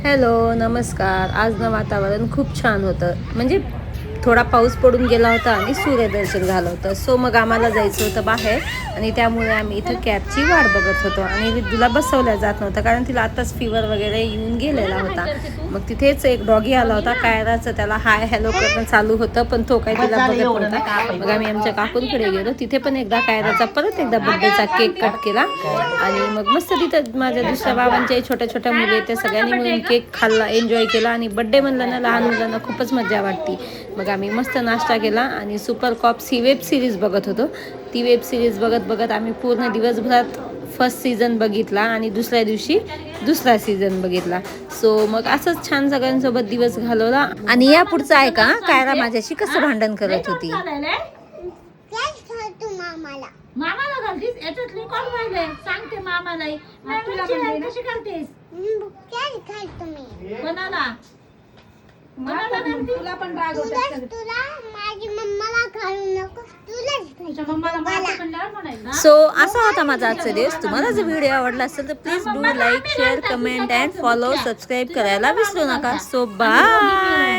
Hello नमस्कार. आज ना वातावरण खूप छान होतं. म्हणजे थोडा पाऊस पडून गेला होता आणि सूर्यदर्शन झालं होतं. सो मग आम्हाला जायचं होतं बाहेर आणि त्यामुळे आम्ही इथं कॅबची वाट बघत होतो आणि विद्यूला बसवल्या जात नव्हतं कारण तिला आत्ताच फीवर वगैरे येऊन गेलेला होता. मग तिथेच एक डॉगी आला होता कायराचं. त्याला हाय हॅलो करणं चालू होतं पण तो काही तिला बघत नव्हता. मग आम्ही आमच्या काकूंकडे गेलो. तिथे पण एकदा कायराचा परत एकदा बर्थडेचा केक कट केला आणि मग मस्त तिथं माझ्या दुसऱ्या बाबांच्या छोट्या छोट्या मुली त्या सगळ्यांनी मिळून केक खाल्ला, एन्जॉय केला. आणि बड्डे म्हणलं ना लहान मुलांना खूपच मजा वाटते. मग आम्ही मस्त नाश्ता केला आणि सुपर कॉप्स ही वेब सिरीज बघत होतो. ती वेब सिरीज बघत बघत आम्ही पूर्ण दिवसभरात फर्स्ट सीझन बघितला आणि दुसऱ्या दिवशी दुसरा सीझन बघितला. सो मग असंच छान सगळ्यांसोबत दिवस घालवला. आणि या पुढचं आहे का कायरा माझ्याशी कसं भांडण करत होती. मामाला घालतीस याच्यातली कोण राहिले सांगते मामाला कशी करतेस कोणाला तुला पण राग तुला माझी मम्माला घालू नको सो असा होता माझा आजचा दिवस. तुम्हाला जर व्हिडिओ आवडला असेल तर please do like share comment and follow subscribe करायला विसरू नका. So bye.